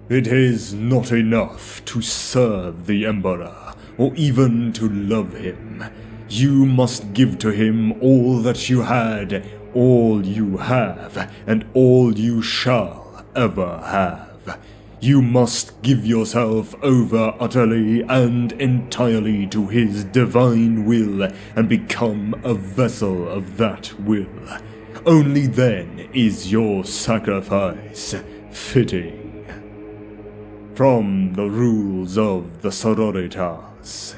It is not enough to serve the Emperor, or even to love him. You must give to him all that you had, all you have, and all you shall ever have. You must give yourself over utterly and entirely to his divine will and become a vessel of that will. Only then is your sacrifice fitting. From the Rules of the Sororitas.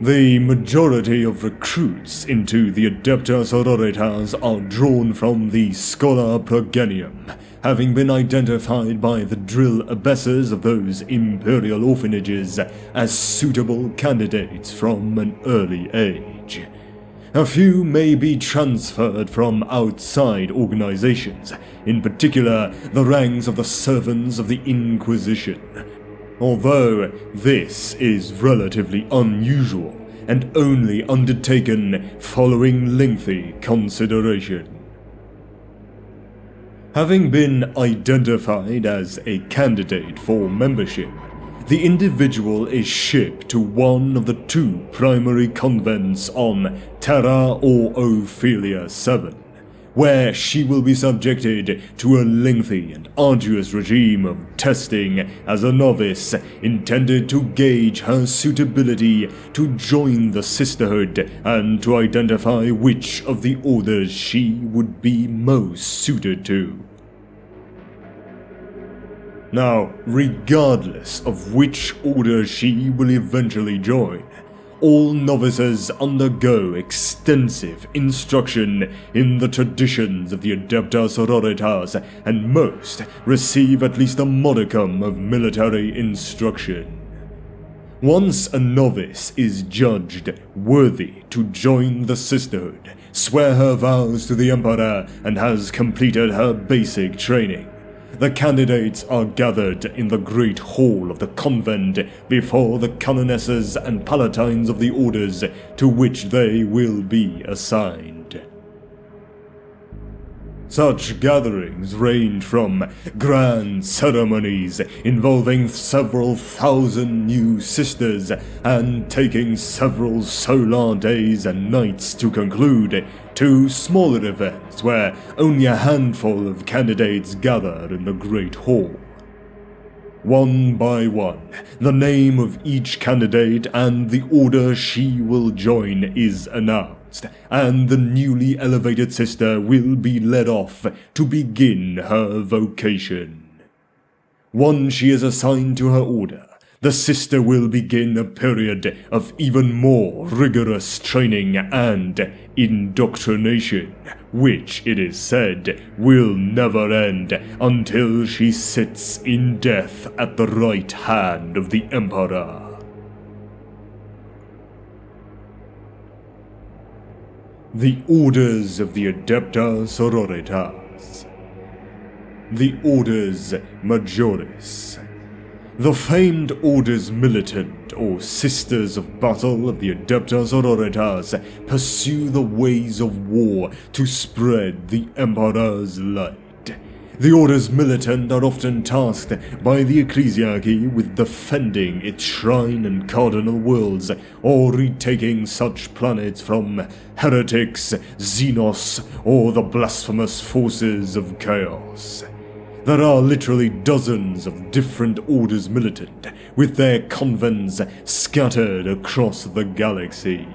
The majority of recruits into the Adepta Sororitas are drawn from the Schola Progenium, having been identified by the drill abbesses of those imperial orphanages as suitable candidates from an early age. A few may be transferred from outside organizations, in particular the ranks of the servants of the Inquisition, although this is relatively unusual and only undertaken following lengthy consideration. Having been identified as a candidate for membership, the individual is shipped to one of the two primary convents on Terra or Ophelia 7, where she will be subjected to a lengthy and arduous regime of testing as a novice intended to gauge her suitability to join the sisterhood and to identify which of the orders she would be most suited to. Now, regardless of which order she will eventually join, all novices undergo extensive instruction in the traditions of the Adepta Sororitas, and most receive at least a modicum of military instruction. Once a novice is judged worthy to join the sisterhood, swear her vows to the Emperor, and has completed her basic training, the candidates are gathered in the great hall of the convent before the canonesses and palatines of the orders to which they will be assigned. Such gatherings range from grand ceremonies involving several thousand new sisters and taking several solar days and nights to conclude, to smaller events where only a handful of candidates gather in the Great Hall. One by one, the name of each candidate and the order she will join is announced, and the newly elevated sister will be led off to begin her vocation. Once she is assigned to her order, the sister will begin a period of even more rigorous training and indoctrination, which, it is said, will never end until she sits in death at the right hand of the Emperor. The Orders of the Adepta Sororitas. The Orders Majoris. The famed Orders Militant, or Sisters of Battle of the Adepta Sororitas, pursue the ways of war to spread the Emperor's light. The Orders Militant are often tasked by the Ecclesiarchy with defending its shrine and cardinal worlds, or retaking such planets from heretics, Xenos, or the blasphemous forces of chaos. There are literally dozens of different Orders Militant, with their convents scattered across the galaxy.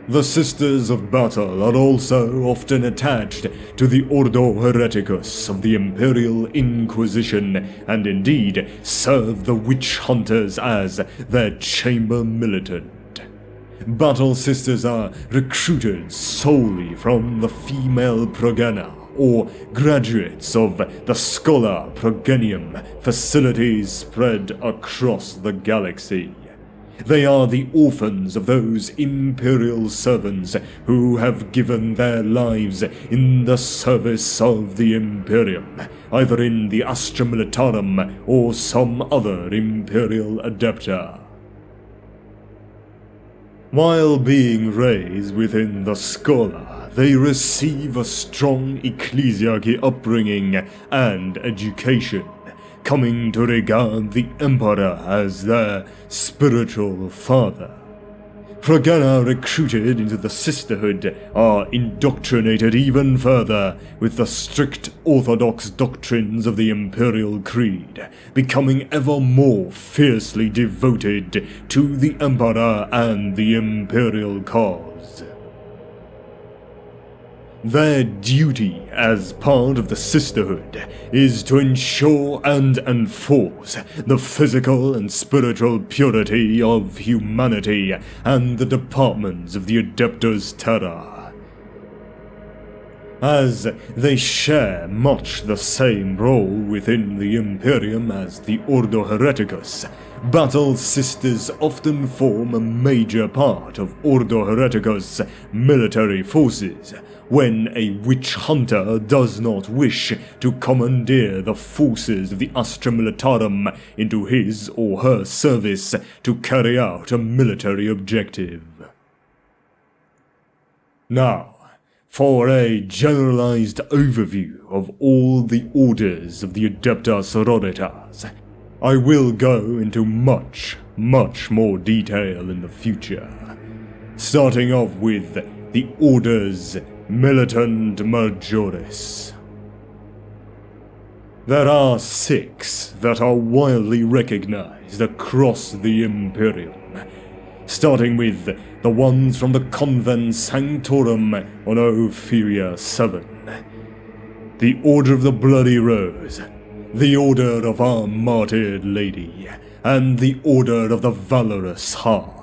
The Sisters of Battle are also often attached to the Ordo Hereticus of the Imperial Inquisition, and indeed serve the witch hunters as their chamber militant. Battle Sisters are recruited solely from the female progena, or graduates of the Schola Progenium facilities spread across the galaxy. They are the orphans of those imperial servants who have given their lives in the service of the Imperium, either in the Astra Militarum or some other imperial adepta. While being raised within the Schola, they receive a strong ecclesiarchy upbringing and education, coming to regard the Emperor as their spiritual father. Progena recruited into the sisterhood are indoctrinated even further with the strict orthodox doctrines of the Imperial Creed, becoming ever more fiercely devoted to the Emperor and the Imperial cause. Their duty as part of the sisterhood is to ensure and enforce the physical and spiritual purity of humanity and the departments of the Adeptus Terra. As they share much the same role within the Imperium as the Ordo Hereticus, Battle Sisters often form a major part of Ordo Hereticus' military forces, when a witch hunter does not wish to commandeer the forces of the Astra Militarum into his or her service to carry out a military objective. Now, for a generalized overview of all the orders of the Adepta Sororitas, I will go into much more detail in the future, starting off with the Orders Militant Majoris. There are 6 that are widely recognized across the Imperium, starting with the ones from the Convent Sanctorum on Ophelia 7, the Order of the Bloody Rose, the Order of Our Martyred Lady, and the Order of the Valorous Heart.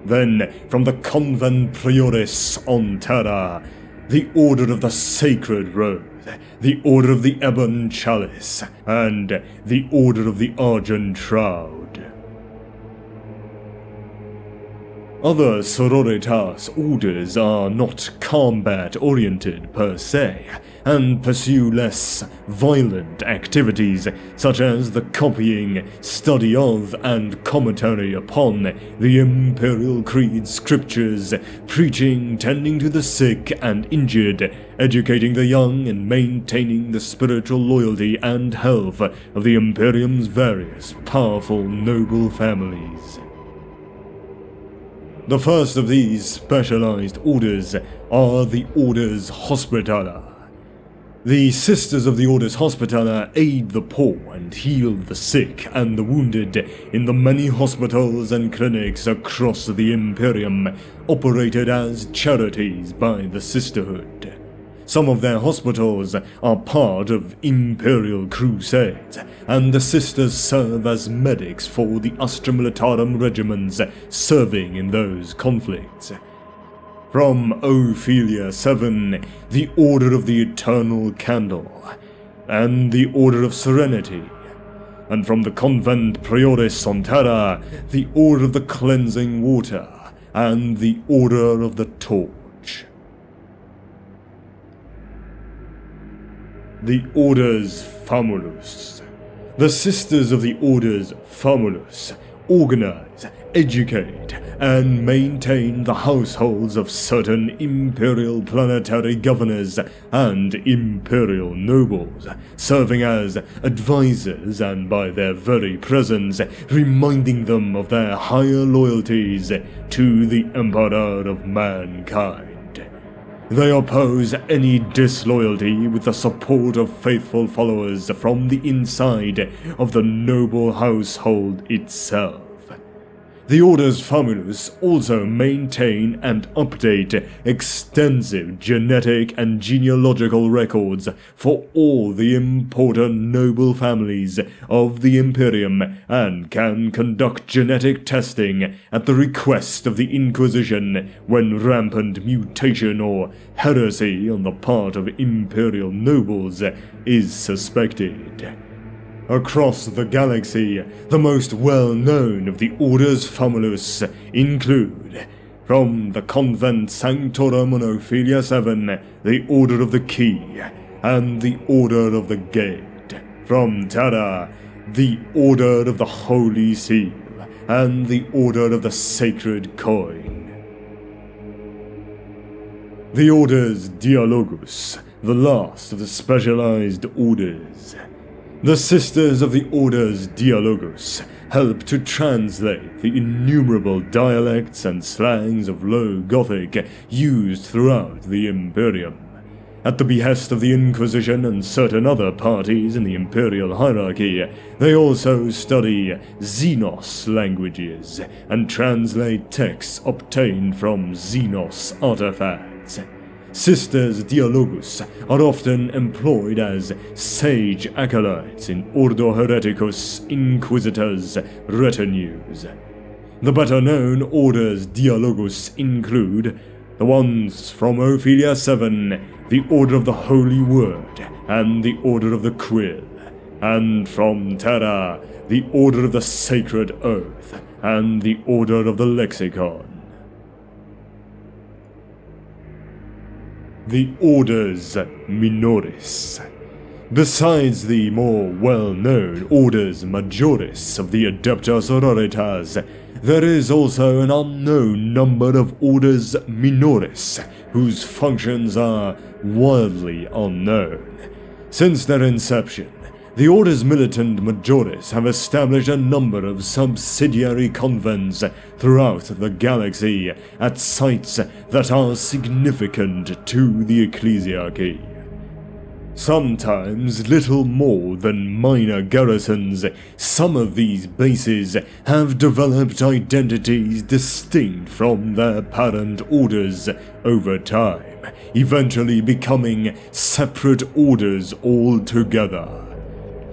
Then, from the Convent Prioris on Terra, the Order of the Sacred Rose, the Order of the Ebon Chalice, and the Order of the Argent Shroud. Other sororitas orders are not combat-oriented per se, and pursue less violent activities such as the copying, study of, and commentary upon the Imperial Creed scriptures, preaching, tending to the sick and injured, educating the young, and maintaining the spiritual loyalty and health of the Imperium's various powerful noble families. The first of these specialized orders are the Orders Hospitaller. The Sisters of the Orders Hospitaller aid the poor and heal the sick and the wounded in the many hospitals and clinics across the Imperium, operated as charities by the Sisterhood. Some of their hospitals are part of Imperial crusades, and the Sisters serve as medics for the Astra Militarum regiments serving in those conflicts. From Ophelia 7, the Order of the Eternal Candle, and the Order of Serenity, and from the Convent Prioris on Terra, the Order of the Cleansing Water, and the Order of the Torch. The Orders Famulous. The Sisters of the Orders Famulous organize, educate, and maintain the households of certain Imperial planetary governors and Imperial nobles, serving as advisors and by their very presence reminding them of their higher loyalties to the Emperor of mankind. They oppose any disloyalty with the support of faithful followers from the inside of the noble household itself. The Orders Famulous also maintain and update extensive genetic and genealogical records for all the important noble families of the Imperium, and can conduct genetic testing at the request of the Inquisition when rampant mutation or heresy on the part of Imperial nobles is suspected. Across the galaxy, the most well-known of the Orders Famulous include, from the Convent Sanctorum on Ophelia 7, the Order of the Key, and the Order of the Gate. From Terra, the Order of the Holy Seal, and the Order of the Sacred Coin. The Orders Dialogous, the last of the specialized orders. The Sisters of the Orders Dialogous help to translate the innumerable dialects and slangs of Low Gothic used throughout the Imperium. At the behest of the Inquisition and certain other parties in the imperial hierarchy, they also study Xenos languages and translate texts obtained from Xenos artifacts. Sisters Dialogous are often employed as sage acolytes in Ordo Hereticus Inquisitors' retinues. The better-known Orders Dialogous include the ones from Ophelia 7, the Order of the Holy Word, and the Order of the Quill, and from Terra, the Order of the Sacred Oath, and the Order of the Lexicon. The Orders Minoris. Besides the more well-known Orders Majoris of the ADEPTA Sororitas, there is also an unknown number of Orders Minoris, whose functions are wildly unknown. Since their inception, the Orders Militant Majoris have established a number of subsidiary convents throughout the galaxy at sites that are significant to the ecclesiarchy. Sometimes little more than minor garrisons, some of these bases have developed identities distinct from their parent orders over time, eventually becoming separate orders altogether.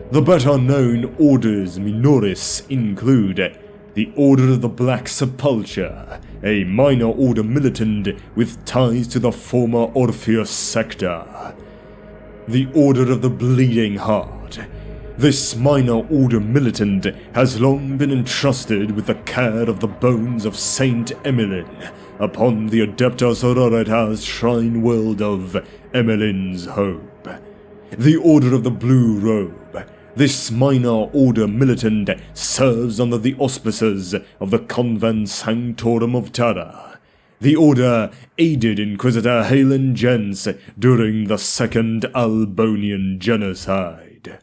The better-known Orders Minoris include the Order of the Black Sepulchre, a minor order militant with ties to the former Orpheus sector. The Order of the Bleeding Heart. This minor order militant has long been entrusted with the care of the bones of Saint Emmeline upon the ADEPTA Sororitas shrine world of Emmeline's Hope. The Order of the Blue Robe. This minor order militant serves under the auspices of the Convent Sanctorum of Terra. The Order aided Inquisitor Halen Jens during the Second Albonian Genocide.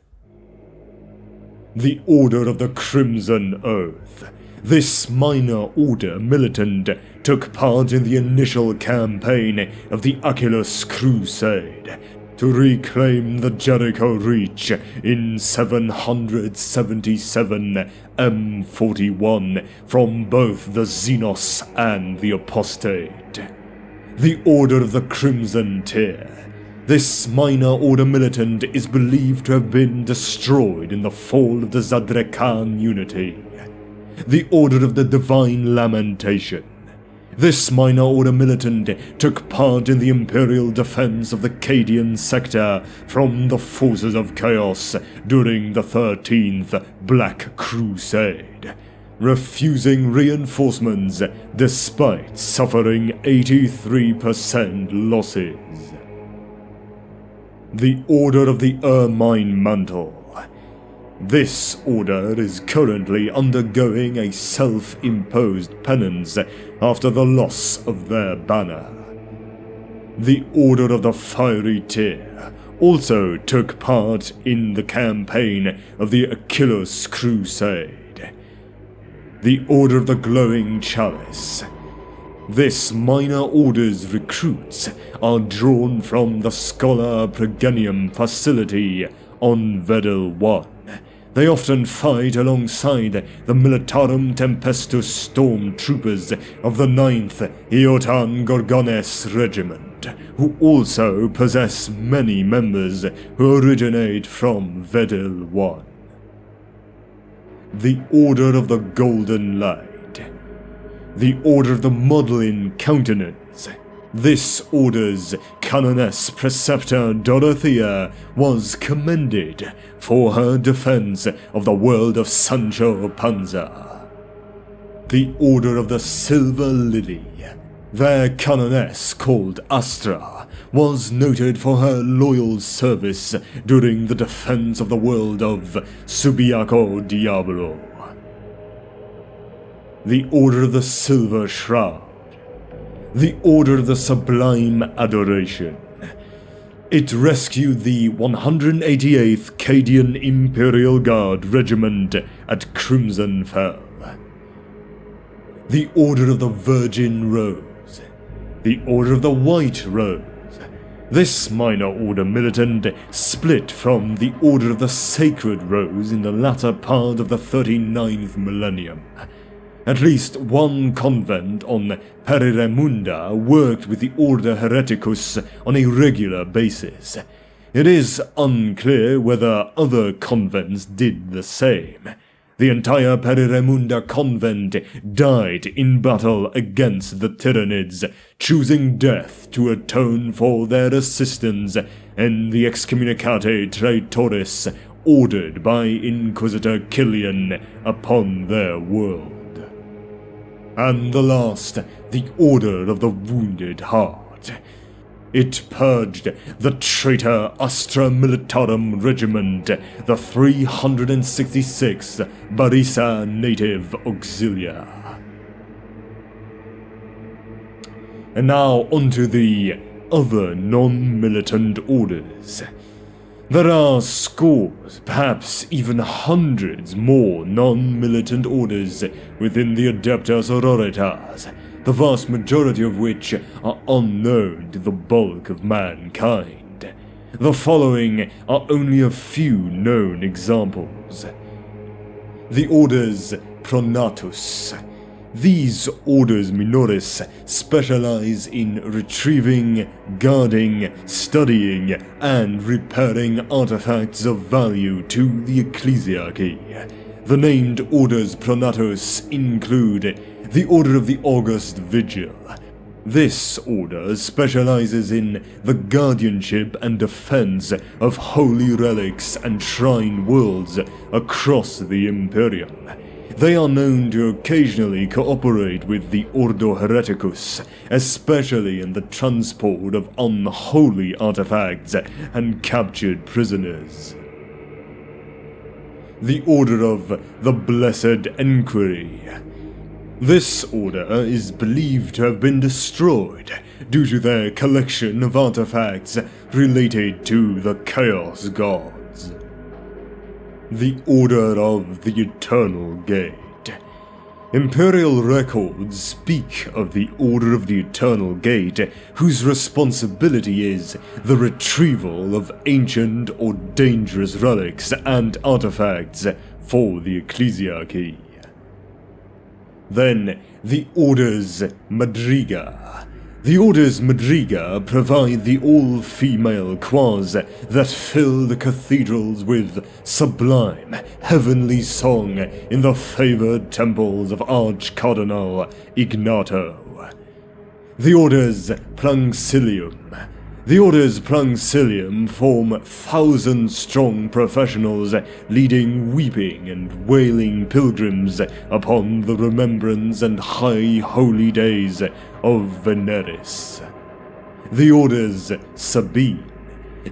The Order of the Crimson Oath. This minor order militant took part in the initial campaign of the Achilles Crusade to reclaim the Jericho Reach in 777 M41 from both the Xenos and the Apostate. The Order of the Crimson Tear. This minor order militant is believed to have been destroyed in the fall of the Zadrekan Unity. The Order of the Divine Lamentation. This minor order militant took part in the imperial defense of the Cadian sector from the forces of chaos during the 13th Black Crusade, refusing reinforcements despite suffering 83% losses. The Order of the Ermine Mantle. This order is currently undergoing a self-imposed penance after the loss of their banner. The Order of the Fiery Tear also took part in the campaign of the Achilles Crusade. The Order of the Glowing Chalice. This minor order's recruits are drawn from the Scholar Preganium facility on Vedel 1. They often fight alongside the Militarum Tempestus stormtroopers of the 9th Eotan Gorgones Regiment, who also possess many members who originate from Vedel 1. The Order of the Golden Light. The Order of the Maudlin Countenance. This order's Canoness Preceptor Dorothea was commended for her defense of the world of Sancho Panza. The Order of the Silver Lily. Their Canoness, called Astra, was noted for her loyal service during the defense of the world of Subiaco Diablo. The Order of the Silver Shroud. the Order of the Sublime Adoration. It rescued the 188th Cadian Imperial Guard Regiment at Crimson Fell. The Order of the Virgin Rose. The Order of the White Rose. This minor order militant split from the Order of the Sacred Rose in the latter part of the 39th millennium. At least one convent on Periremunda worked with the Order Hereticus on a regular basis. It is unclear whether other convents did the same. The entire Periremunda convent died in battle against the Tyranids, choosing death to atone for their assistance in the Excommunicate Traitoris ordered by Inquisitor Killian upon their world. And the last, the Order of the Wounded Heart. It purged the traitor Astra Militarum Regiment, the 366th Barisa Native Auxilia. And now onto the other non-militant orders. There are scores, perhaps even hundreds more non-militant orders within the ADEPTA Sororitas, the vast majority of which are unknown to the bulk of mankind. The following are only a few known examples. The orders Pronatus. These orders Minoris specialize in retrieving, guarding, studying, and repairing artifacts of value to the ecclesiarchy. The named orders Pronatus include the Order of the August Vigil. This order specializes in the guardianship and defense of holy relics and shrine worlds across the Imperium. They are known to occasionally cooperate with the Ordo Hereticus, especially in the transport of unholy artifacts and captured prisoners. The Order of the Blessed Enquiry. This order is believed to have been destroyed due to their collection of artifacts related to the Chaos Gods. The Order of the Eternal Gate. Imperial records speak of the Order of the Eternal Gate, whose responsibility is the retrieval of ancient or dangerous relics and artifacts for the ecclesiarchy. Then, the Orders Madriga. The Orders Madriga provide the all-female quas that fill the cathedrals with sublime, heavenly song in the favored temples of Archcardinal Ignato. The Orders Plancilium. The Orders Plancilium form 1,000-strong professionals leading weeping and wailing pilgrims upon the remembrance and high holy days of Veneris. The Orders Sabine.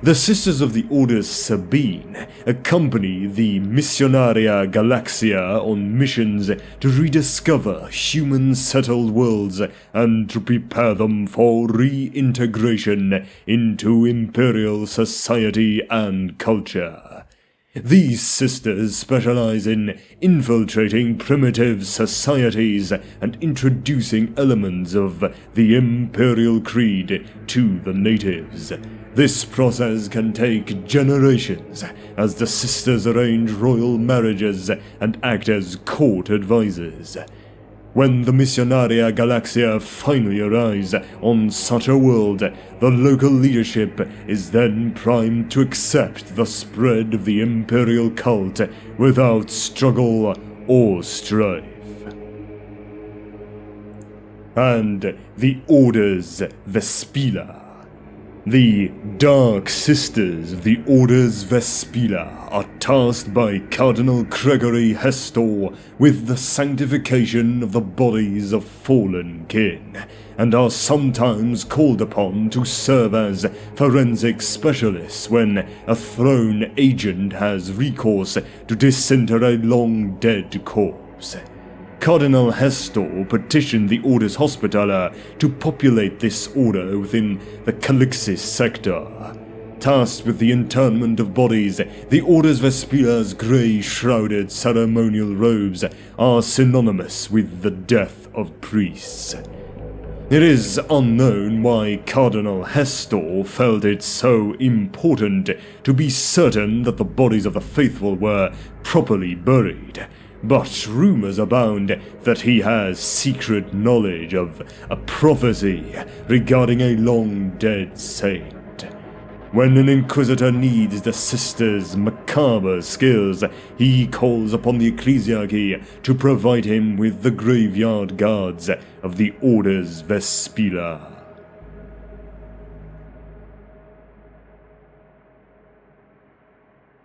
The Sisters of the Orders Sabine accompany the Missionaria Galaxia on missions to rediscover human-settled worlds and to prepare them for reintegration into Imperial society and culture. These sisters specialize in infiltrating primitive societies and introducing elements of the Imperial Creed to the natives. This process can take generations, as the sisters arrange royal marriages and act as court advisors. When the Missionaria Galaxia finally arrives on such a world, the local leadership is then primed to accept the spread of the Imperial cult without struggle or strife. And the Orders Vespila. The Dark Sisters of the Orders Vespila are tasked by Cardinal Gregory Hestor with the sanctification of the bodies of fallen kin, and are sometimes called upon to serve as forensic specialists when a throne agent has recourse to disinter a long-dead corpse. Cardinal Hestor petitioned the Orders Hospitaller to populate this order within the Calixis sector. Tasked with the interment of bodies, the Orders Vespila's grey-shrouded ceremonial robes are synonymous with the death of priests. It is unknown why Cardinal Hestor felt it so important to be certain that the bodies of the faithful were properly buried, but rumors abound that he has secret knowledge of a prophecy regarding a long-dead saint. When an Inquisitor needs the Sister's macabre skills, he calls upon the Ecclesiarchy to provide him with the graveyard guards of the Orders Vespila.